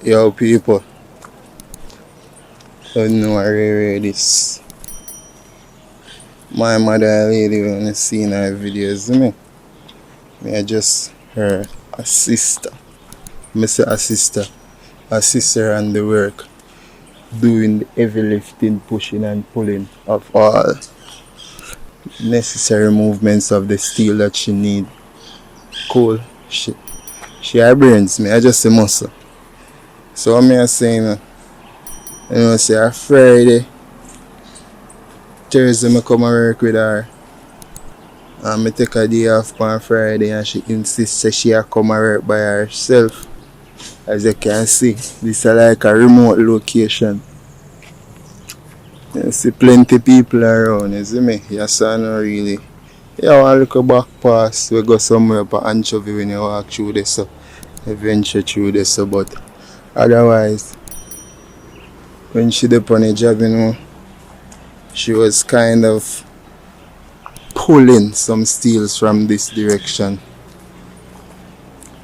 Yo, people, don't know I read this. My mother lady when I seen her videos, me I just her sister. Mr. Assister on the work, doing the heavy lifting, pushing and pulling of all necessary movements of the steel that she need. Cool. She her brains, me I just a muscle. So what me I saying, say a Friday, Thursday me come and work with her. And me take a day off on Friday and she insists that she a come and work by herself. As you can see, this is like a remote location. You see plenty people around, you see me? You saw no really. You want to look back past, we go somewhere for anchovy when you walk through this, so venture through this, so, but otherwise, when she did on the job, she was kind of pulling some steels from this direction.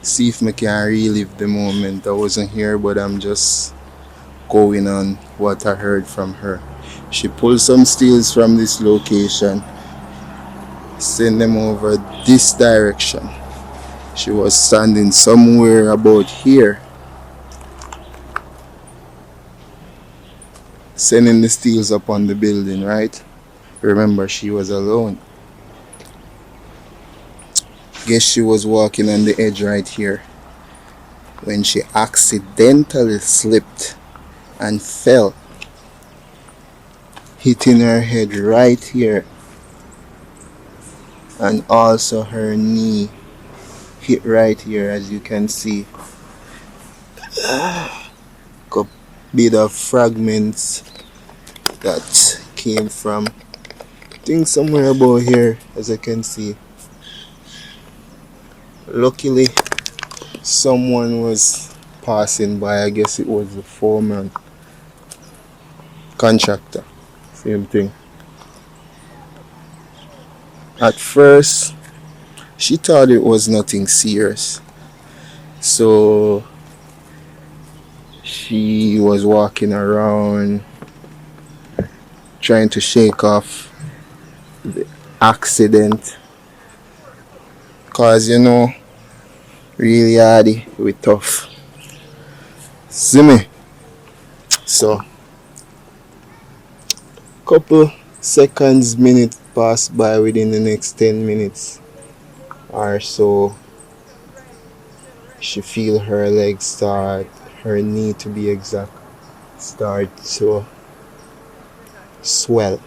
See if I can relive the moment. I wasn't here, but I'm just going on what I heard from her. She pulled some steels from this location, send them over this direction. She was standing somewhere about here, sending the steels up on the building, right? Remember, she was alone. Guess she was walking on the edge right here when she accidentally slipped and fell, hitting her head right here, and also her knee hit right here, as you can see. A bit of fragments that came from, I think, somewhere about here, as I can see. Luckily, someone was passing by. I guess it was the foreman, contractor, same thing. At first, she thought it was nothing serious, so she was walking around trying to shake off the accident, cause really hardy, we tough. See me? So, couple seconds, minutes pass by within the next 10 minutes or so. She feel her legs start, her knee to be exact, start to swell.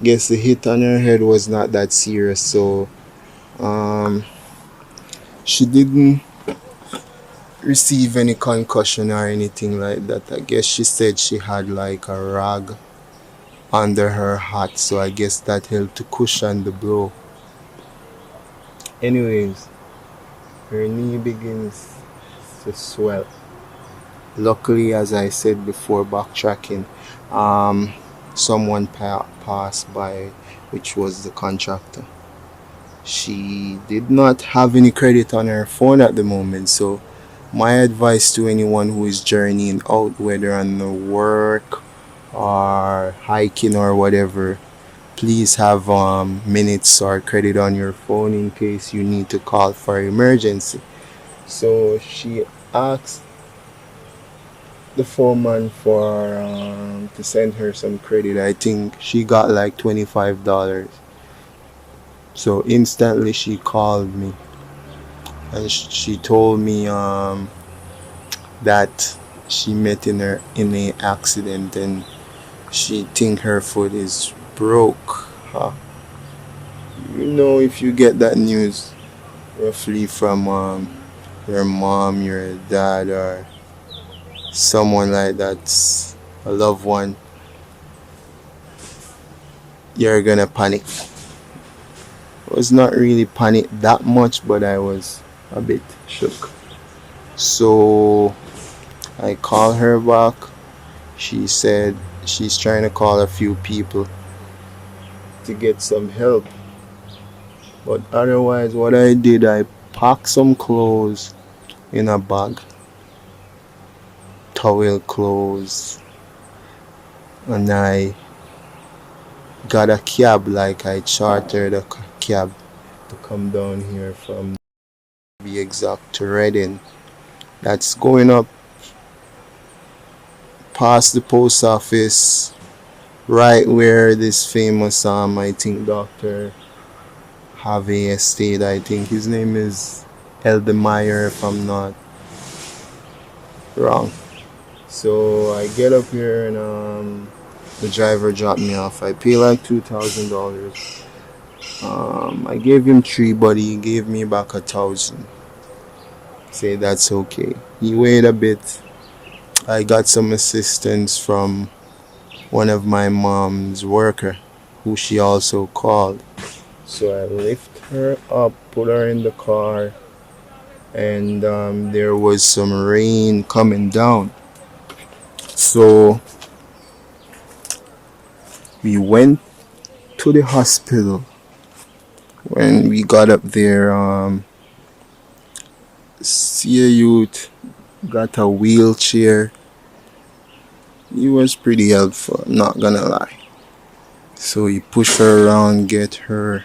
Guess the hit on her head was not that serious, so she didn't receive any concussion or anything like that. I guess she said she had like a rag under her hat, so I guess that helped to cushion the blow. Anyways, her knee begins to swell. Luckily, as I said before, backtracking, someone passed by, which was the contractor. She did not have any credit on her phone at the moment, so my advice to anyone who is journeying out, whether on the work or hiking or whatever, please have minutes or credit on your phone in case you need to call for emergency. So she asked the foreman for to send her some credit. I think she got like $25. So instantly she called me and she told me that she met in a accident and she think her foot is broke. If you get that news roughly from your mom, your dad, or someone like that, a loved one, you're gonna panic. I was not really panicked that much, but I was a bit shook. So I called her back. She said she's trying to call a few people to get some help. But otherwise, what I did, I packed some clothes in a bag, towel, clothes, and I got a cab. Like I chartered a cab to come down here from, be exact, to Reading. That's going up past the post office, right where this famous I think Doctor have a estate. I think his name is Eldemeyer, if I'm not wrong. So I get up here and the driver dropped me off. I pay like $2,000. I gave him three, but he gave me back 1,000. Say that's okay. He wait a bit. I got some assistance from one of my mom's worker, who she also called. So I lift her up, put her in the car, and there was some rain coming down. So we went to the hospital. When we got up there, see a youth got a wheelchair. He was pretty helpful, I'm not gonna lie. So he pushed her around, get her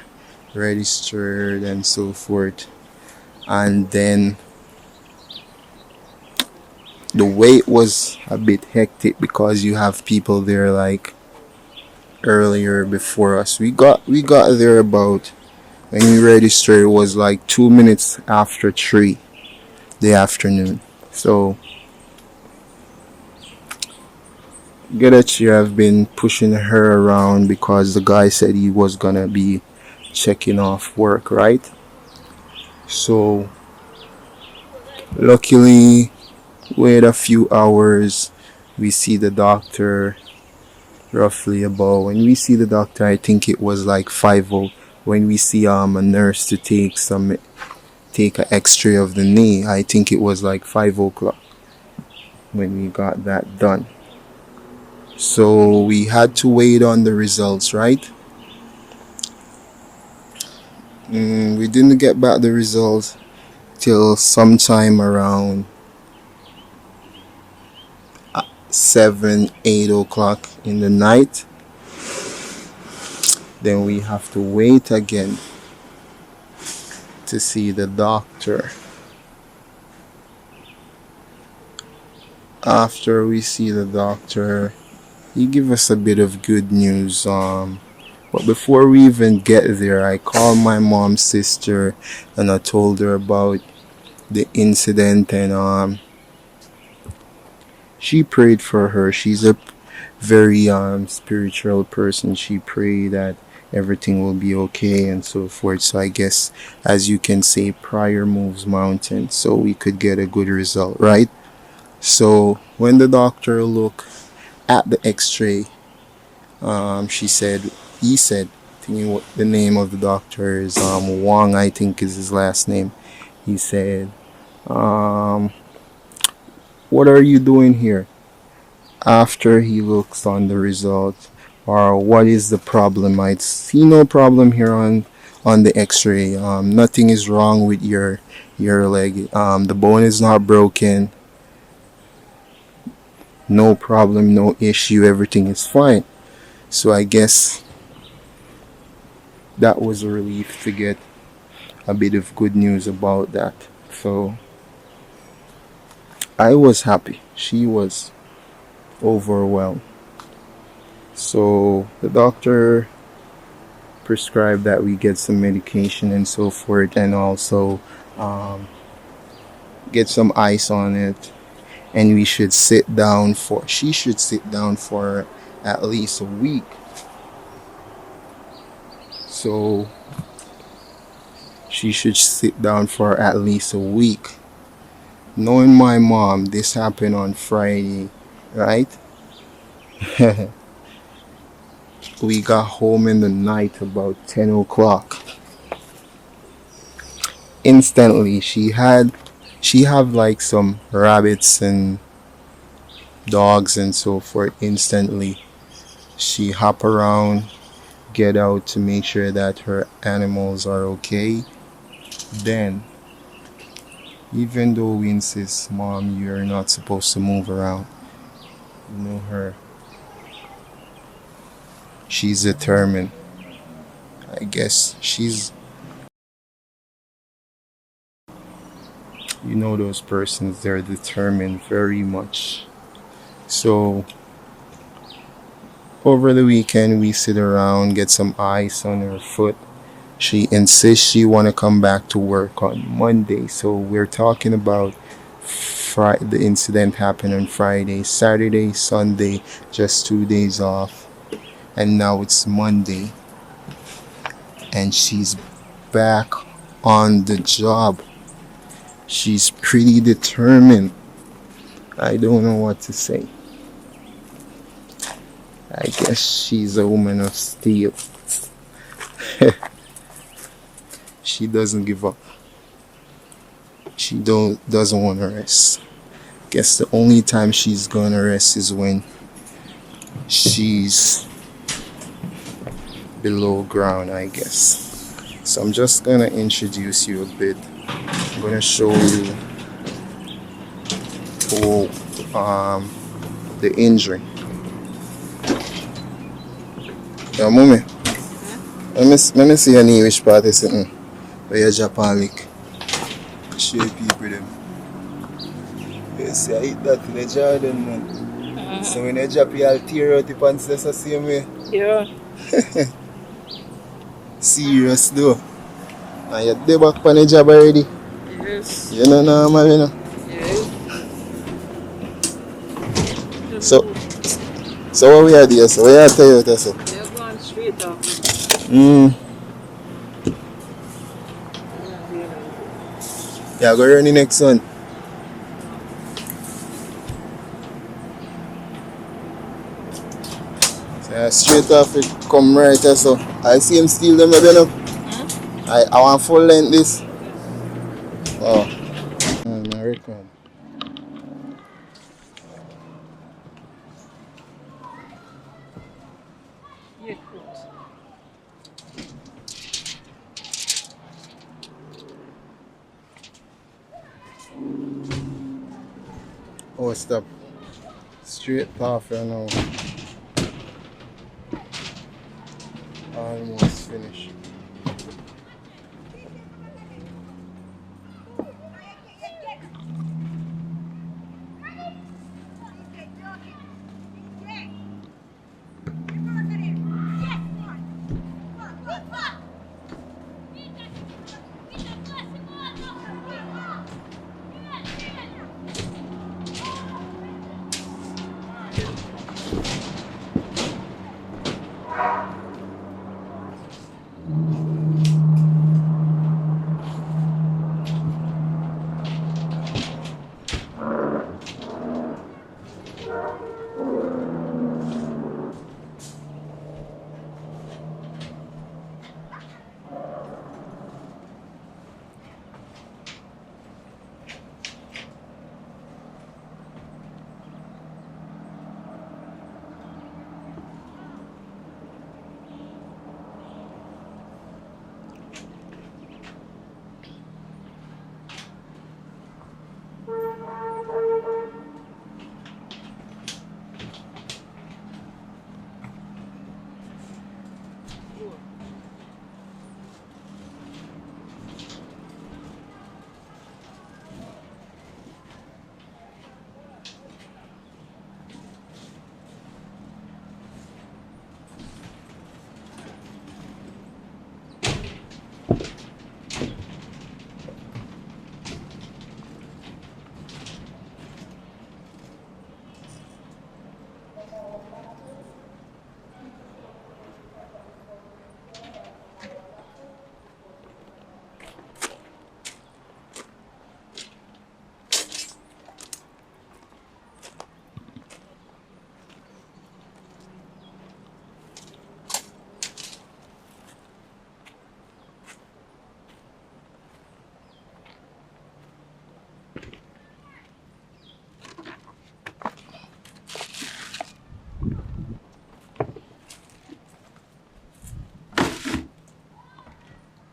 registered and so forth. And then the wait was a bit hectic because you have people there like earlier before us. We got there about, when we registered, it was like 2 minutes after 3 the afternoon. So get a chair. I've been pushing her around because the guy said he was gonna be checking off work, right? So luckily, wait a few hours, we see the doctor roughly about, when we see the doctor, I think it was like 5:00. When we see a nurse to take an x-ray of the knee, I think it was like 5 o'clock when we got that done. So we had to wait on the results, right? We didn't get back the results till sometime around 7, 8 o'clock in the night. Then we have to wait again to see the doctor. After we see the doctor, he give us a bit of good news. But before we even get there, I called my mom's sister and I told her about the incident, and she prayed for her. She's a very spiritual person. She prayed that everything will be okay and so forth. So I guess, as you can say, prayer moves mountains. So we could get a good result, right? So when the doctor looked at the x-ray, he said, the name of the doctor is Wang, I think is his last name. He said, what are you doing here? After he looks on the result, or what is the problem? I see no problem here on the x-ray. Nothing is wrong with your leg. The bone is not broken. No problem, no issue, everything is fine. So I guess that was a relief to get a bit of good news about that. So I was happy. She was overwhelmed. So the doctor prescribed that we get some medication and so forth, and also get some ice on it, and she should sit down for at least a week. So she should sit down for at least a week. Knowing my mom, this happened on Friday, right? We got home in the night about 10 o'clock. Instantly, she have like some rabbits and dogs and so forth. Instantly, she hop around, get out to make sure that her animals are okay. Then Even though we insist, Mom, you're not supposed to move around. You know her. She's determined. I guess you know those persons, they're determined very much. So over the weekend we sit around, get some ice on her foot. She insists she wanna come back to work on Monday. So we're talking about the incident happened on Friday, Saturday, Sunday, just 2 days off. And now it's Monday and she's back on the job. She's pretty determined. I don't know what to say. I guess she's a woman of steel. She doesn't give up. She doesn't want to rest. Guess the only time she's gonna rest is when she's below ground, I guess. So I'm just gonna introduce you a bit. I'm gonna show you the injury. Yeah, mommy. Let me see your knee which part is sitting. Where your Japan lick. Show people them. You see, I eat that in the Jordan, man. So when you drop, you'll tear out the pants the same way. Yeah. Serious though. And you're back on the job already. Yes. You know normal, you know. Yes. So what we are doing? So what you tell you that? They're going straight up. Yeah, go run the next one. So straight off it come right there, so I see him steal them again up. I want full length this. Oh. I reckon. Yeah, Oh, stop. Straight off right now. Almost finished.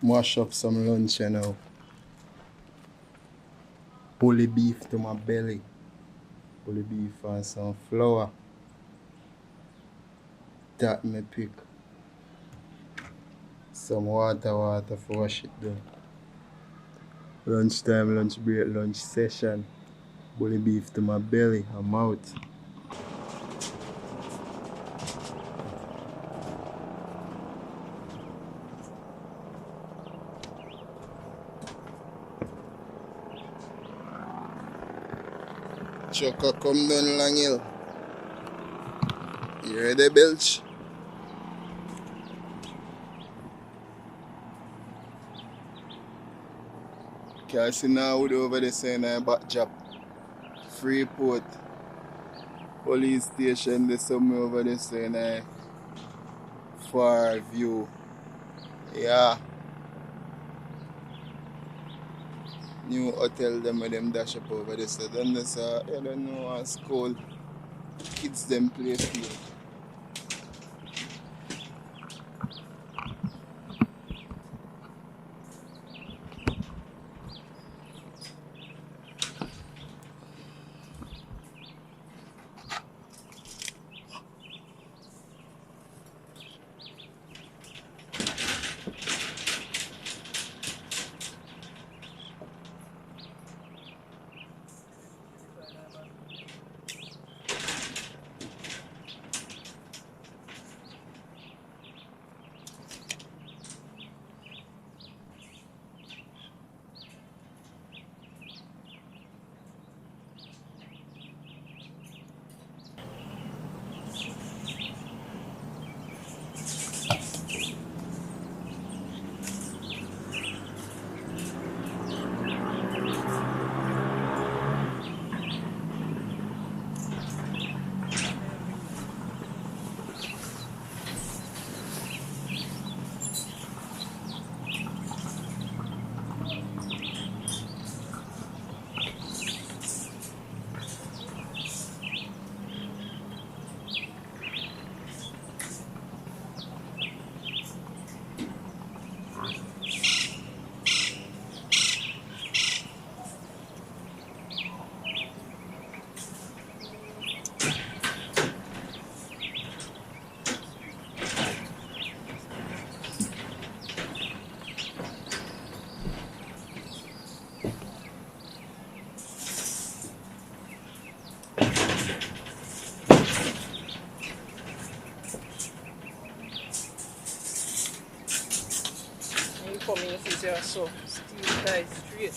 Mash up some lunch, you know. Bully beef to my belly. Bully beef and some flour. That me pick. Some water for wash it down. Lunchtime, lunch break, lunch session. Bully beef to my belly. I'm out. Chucker come down Long Hill. You ready, Belch? Cassie now would over there saying I back job. Freeport. Police station there's somewhere over there saying I far view. Yeah. New hotel them with them dash up over there. So then there's I don't know a school. Kids them play field. You come in enthusiast, so steel tie straight.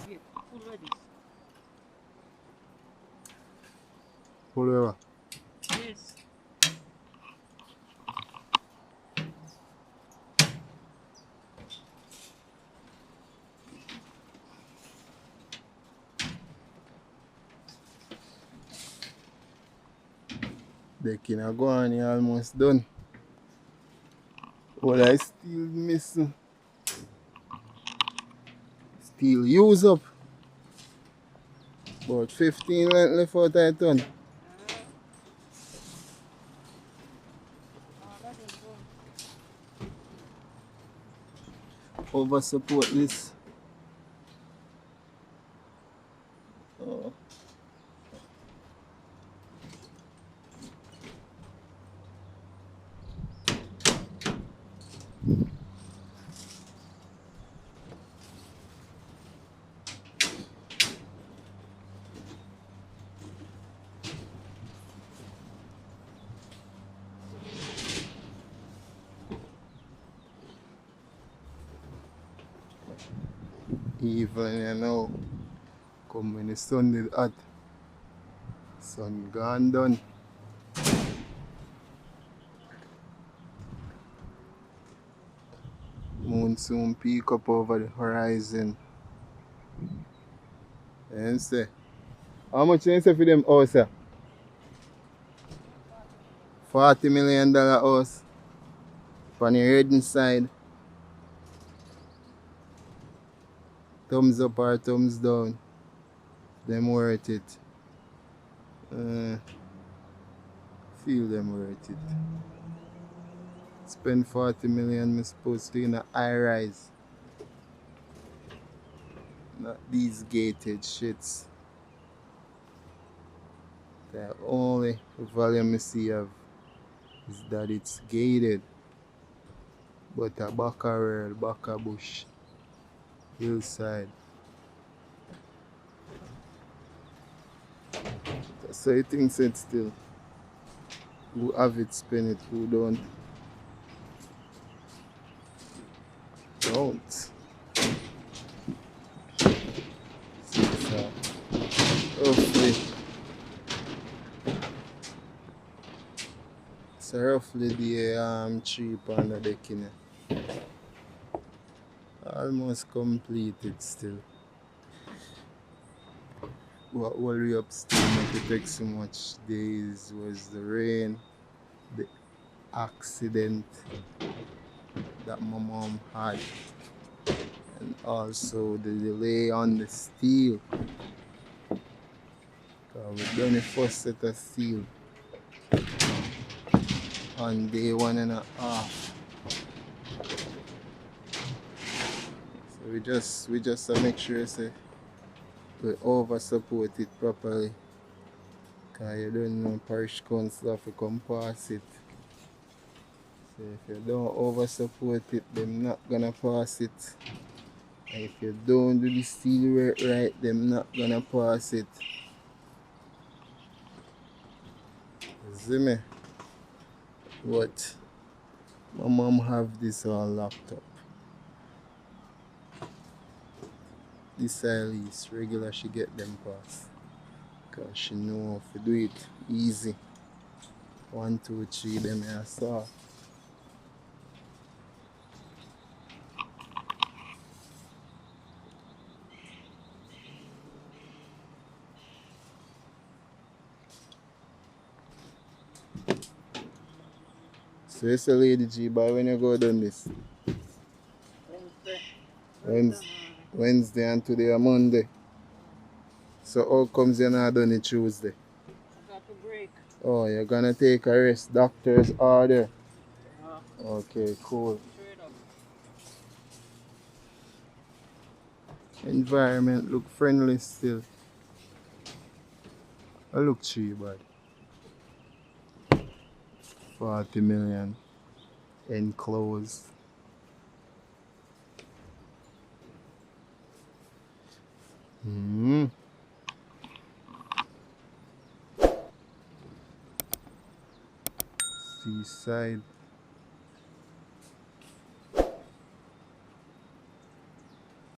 Wait, full of this. Pull over. Yes. Decking a go on, you almost done. What I still missing. Still use up. About 15 left out I done. over support this. Oh. Even you know, come when the sun is hot, sun gone done. Moon soon peak up over the horizon. And say, how much you say for them house? $40 million house. On the Reading side, thumbs up or thumbs down. Them worth it. Uh, feel them worth it. Spend 40 million, I'm supposed to in a high rise. Not these gated shits. The only value I see of is that it's gated. But a back a rail, back a bush, hillside. So you think it still. Who have it spend it, who don't. Don't. So roughly, so roughly the cheap on the deck in almost completed still. What worry up still not to take so much days was the rain, the accident that my mom had, and also the delay on the steel. We've done the first set of steel on day 1.5. So we just make sure say we over support it properly. Cause you don't know parish council have to come pass it. So if you don't over support it, them not gonna pass it. And if you don't do the steel work right, them not gonna pass it. You see me? But my mom have this all locked up. This at least regular she get them pass. Cause she know if you do it easy. 1, 2, 3 them I saw. So you say Lady G by when you go done this? Wednesday. Wednesday and today a Monday. So how comes you're not done it Tuesday? I got to break. Oh, you're gonna take a rest. Doctor's order. Uh, Okay, cool. Straight up. Environment look friendly still. I look cheap, but 40 million enclosed. Seaside.